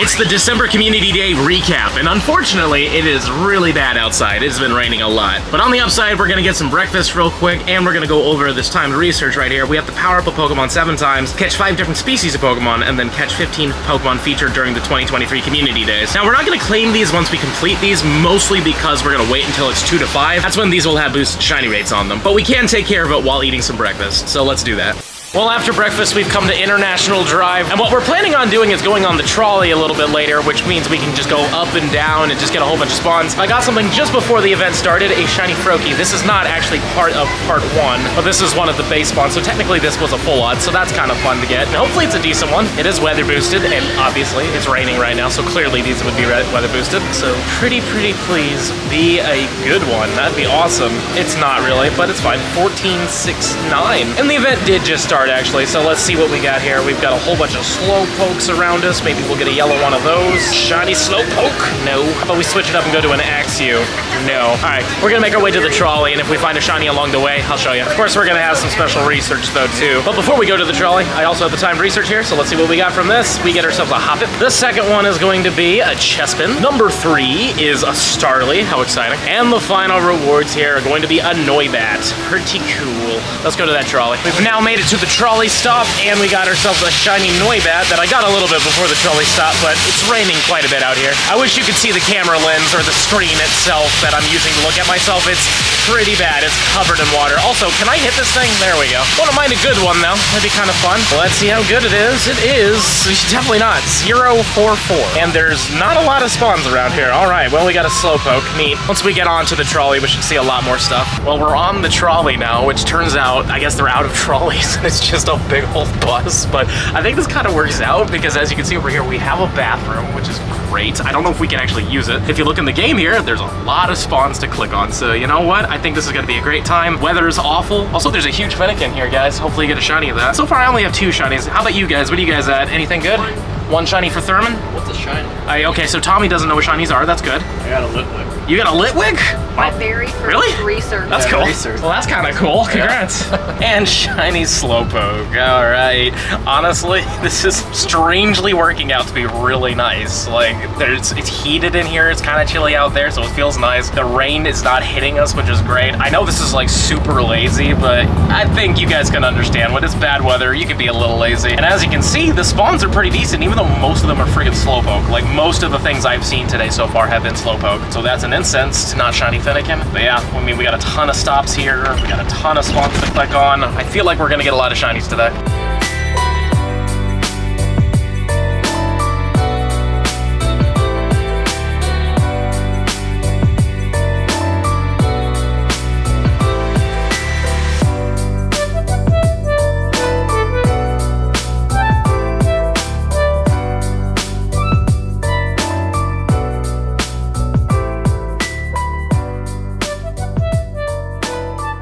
It's the December Community Day recap, and unfortunately, it is really bad outside. It's been raining a lot. But on the upside, we're gonna get some breakfast real quick, and we're gonna go over this timed research right here. We have to power up a Pokemon 7 times, catch 5 different species of Pokemon, and then catch 15 Pokemon featured during the 2023 Community Days. Now, we're not gonna claim these once we complete these, mostly because we're gonna wait until it's 2 to 5. That's when these will have boosted shiny rates on them. But we can take care of it while eating some breakfast, so let's do that. Well, after breakfast, we've come to International Drive, and what we're planning on doing is going on the trolley a little bit later, which means we can just go up and down and just get a whole bunch of spawns. I got something just before the event started, a shiny Froakie. This is not actually part of part 1, but this is one of the base spawns, so technically this was a full odd, so that's kind of fun to get. And hopefully it's a decent one. It is weather boosted, and obviously it's raining right now, so clearly these would be weather boosted. So pretty please be a good one. That'd be awesome. It's not really, but it's fine. 1469. And the event did just start, actually, so let's see what we got here. We've got a whole bunch of Slowpokes around us. Maybe we'll get a yellow one of those. Shiny Slowpoke? No. How about we switch it up and go to an Axew? No. All right, we're gonna make our way to the trolley, and if we find a shiny along the way, I'll show you. Of course, we're gonna have some special research though too. But before we go to the trolley, I also have the timed research here, so let's see what we got from this. We get ourselves a Hoppip. The second one is going to be a Chespin. Number 3 is a Starly. How exciting. And the final rewards here are going to be a Noibat. Pretty cool. Let's go to that trolley. We've now made it to the trolley stop, and we got ourselves a shiny Noibat that I got a little bit before the trolley stop, but it's raining quite a bit out here. I wish you could see the camera lens or the screen itself that I'm using to look at myself. It's pretty bad. It's covered in water. Also, can I hit this thing? There we go. Wouldn't mind a good one though. That'd be kind of fun. Let's see how good it is. It is definitely not. 044. And there's not a lot of spawns around here. All right, well, we got a Slowpoke. Neat. Once we get onto the trolley, we should see a lot more stuff. Well, we're on the trolley now, which turns out, I guess they're out of trolleys, and it's just a big old bus. But I think this kind of works out because, as you can see over here, we have a bathroom, which is great. I don't know if we can actually use it. If you look in the game here, there's a lot of spawns to click on. So you know what? I think this is gonna be a great time. Weather is awful. Also, there's a huge Fennekin here, guys. Hopefully you get a shiny of that. So far, I only have 2 shinies. How about you guys? What do you guys at? Anything good? 1 shiny for Thurman? What's a shiny? Okay, so Tommy doesn't know what shinies are. That's good. I got a Litwick. You got a Litwick? My very first research. That's cool. Research. Well, that's kind of cool. Congrats. Yeah. And shiny Slowpoke. All right. Honestly, this is strangely working out to be really nice. Like, it's heated in here. It's kind of chilly out there, so it feels nice. The rain is not hitting us, which is great. I know this is like super lazy, but I think you guys can understand. When it's bad weather, you can be a little lazy. And as you can see, the spawns are pretty decent, even though most of them are freaking Slowpoke. Like, most of the things I've seen today so far have been Slowpoke. So that's an incense, not shiny Fennekin. But yeah, I mean, we got a ton of stops here. We got a ton of spawns to click on. I feel like we're gonna get a lot of shinies today.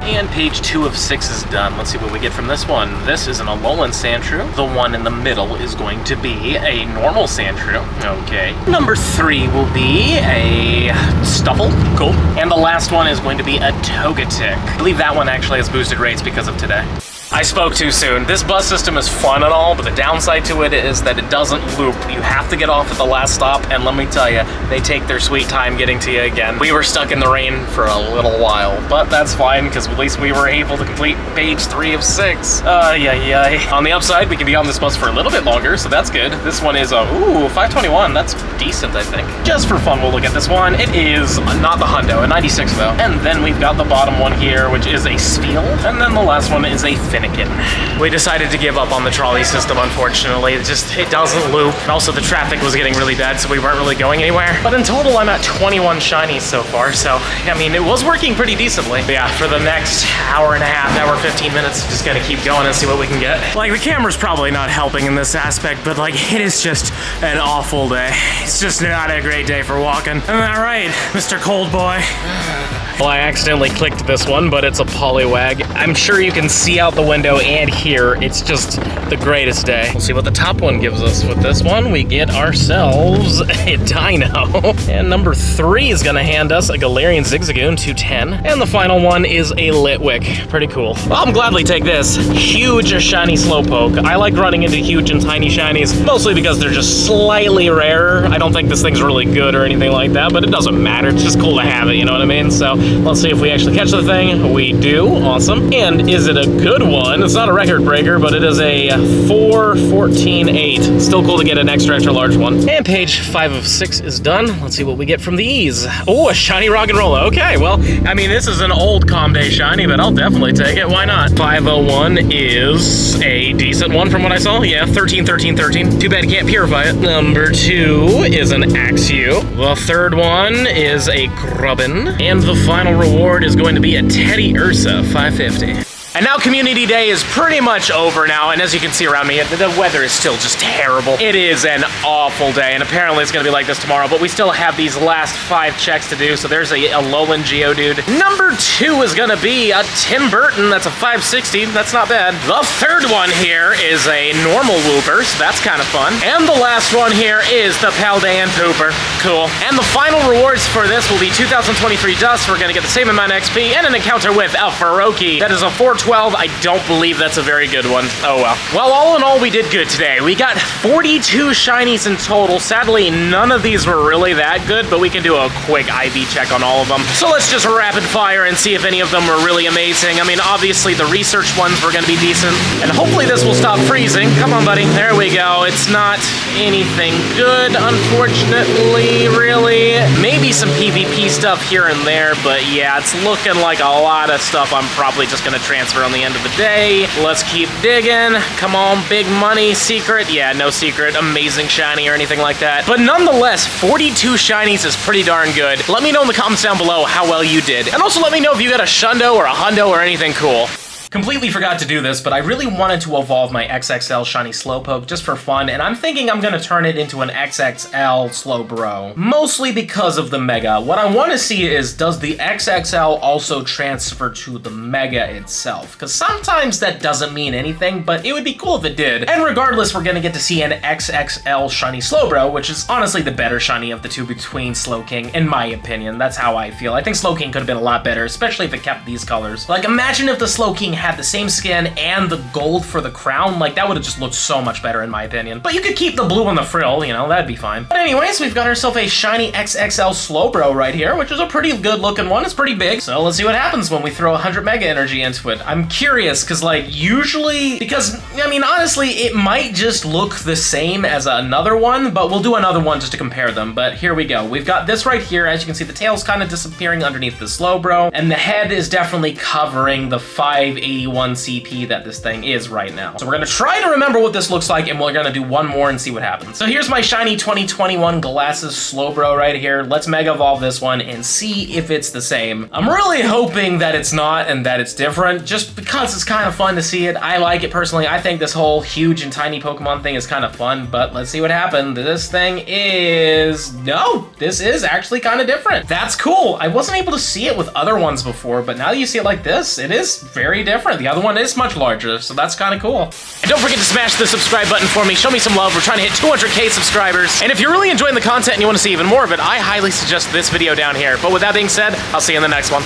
And page 2 of 6 is done. Let's see what we get from this one. This is an Alolan Sandshrew. The one in the middle is going to be a normal Sandshrew. Okay. Number 3 will be a Stuffle. Cool. And the last one is going to be a Togetic. I believe that one actually has boosted rates because of today. I spoke too soon. This bus system is fun and all, but the downside to it is that it doesn't loop. You have to get off at the last stop, and let me tell you, they take their sweet time getting to you again. We were stuck in the rain for a little while, but that's fine, because at least we were able to complete page 3 of 6. On the upside, we can be on this bus for a little bit longer, so that's good. This one is, ooh, 521. That's decent, I think. Just for fun, we'll look at this one. It is not the Hundo, a 96 though. And then we've got the bottom one here, which is a Spheal, and then the last one is a Fennekin. We decided to give up on the trolley system, unfortunately. It doesn't loop. And also, the traffic was getting really bad, so we weren't really going anywhere. But in total, I'm at 21 shinies so far, so, I mean, it was working pretty decently. But yeah, for the next hour and a half, hour 15 minutes, just gotta keep going and see what we can get. Like, the camera's probably not helping in this aspect, but, like, it is just an awful day. It's just not a great day for walking. Isn't that right, Mr. Cold Boy? Well, I accidentally clicked this one, but it's a Poliwag. I'm sure you can see out the the window and here. It's just the greatest day. We'll see what the top one gives us. With this one, we get ourselves a Dino. And number 3 is gonna hand us a Galarian Zigzagoon 210. And the final one is a Litwick. Pretty cool. Well, I'll gladly take this. Huge shiny Slowpoke. I like running into huge and tiny shinies, mostly because they're just slightly rarer. I don't think this thing's really good or anything like that, but it doesn't matter. It's just cool to have it, you know what I mean? So let's see if we actually catch the thing. We do. Awesome. And is it a good one? It's not a record breaker, but it is a 4-14-8. Still cool to get an extra large one. And page 5 of 6 is done. Let's see what we get from these. Oh, a shiny Rock and Rolla. Okay, well, I mean, this is an old Comday shiny, but I'll definitely take it. Why not? 501 is a decent one from what I saw. Yeah, 13, 13, 13. Too bad you can't purify it. Number 2 is an Axew. The third one is a Grubbin. And the final reward is going to be a Teddy Ursa 550. And now Community Day is pretty much over now, and as you can see around me, the weather is still just terrible. It is an awful day, and apparently it's gonna be like this tomorrow, but we still have these last 5 checks to do, so there's a Alolan Geodude. Number 2 is gonna be a Tim Burton. That's a 560, that's not bad. The third one here is a normal Wooper, so that's kind of fun. And the last one here is the Paldean Pooper. Cool. And the final rewards for this will be 2023 Dust. We're gonna get the same amount of XP and an encounter with a Faroki. That is a 412. I don't believe that's a very good one. Oh well. Well, all in all, we did good today. We got 42 shinies in total. Sadly, none of these were really that good, but we can do a quick IV check on all of them. So let's just rapid fire and see if any of them were really amazing. I mean, obviously the research ones were gonna be decent, and hopefully this will stop freezing. Come on, buddy. There we go. It's not anything good, unfortunately, really. Maybe some PvP stuff here and there, but yeah, it's looking like a lot of stuff I'm probably just gonna transfer on the end of the day. Let's keep digging. Come on, big money, secret. Yeah, no secret, amazing shiny or anything like that. But nonetheless, 42 shinies is pretty darn good. Let me know in the comments down below how well you did. And also let me know if you got a Shundo or a Hundo or anything cool. Completely forgot to do this, but I really wanted to evolve my XXL Shiny Slowpoke just for fun, and I'm thinking I'm gonna turn it into an XXL Slowbro. Mostly because of the Mega. What I want to see is, does the XXL also transfer to the Mega itself? Because sometimes that doesn't mean anything, but it would be cool if it did. And regardless, we're gonna get to see an XXL Shiny Slowbro, which is honestly the better shiny of the two between Slowking, in my opinion. That's how I feel. I think Slowking could have been a lot better, especially if it kept these colors. Like, imagine if the Slowking had the same skin and the gold for the crown. Like, that would have just looked so much better in my opinion. But you could keep the blue on the frill, you know, that'd be fine. But anyways, we've got ourselves a shiny XXL Slowbro right here, which is a pretty good looking one. It's pretty big. So let's see what happens when we throw 100 Mega Energy into it. I'm curious, because like usually, because I mean, honestly, it might just look the same as another one, but we'll do another one just to compare them. But here we go. We've got this right here. As you can see, the tail's kind of disappearing underneath the Slowbro, and the head is definitely covering the 581 CP that this thing is right now. So we're gonna try to remember what this looks like, and we're gonna do one more and see what happens. So here's my shiny 2021 Glasses Slowbro right here. Let's Mega Evolve this one and see if it's the same. I'm really hoping that it's not and that it's different, just because it's kind of fun to see it. I like it personally. I think this whole huge and tiny Pokemon thing is kind of fun, but let's see what happens. This thing is... No, this is actually kind of different. That's cool. I wasn't able to see it with other ones before, but now that you see it like this, it is very different. The other one is much larger, so that's kind of cool. And don't forget to smash the subscribe button for me. Show me some love. We're trying to hit 200K subscribers. And if you're really enjoying the content and you want to see even more of it, I highly suggest this video down here. But with that being said, I'll see you in the next one.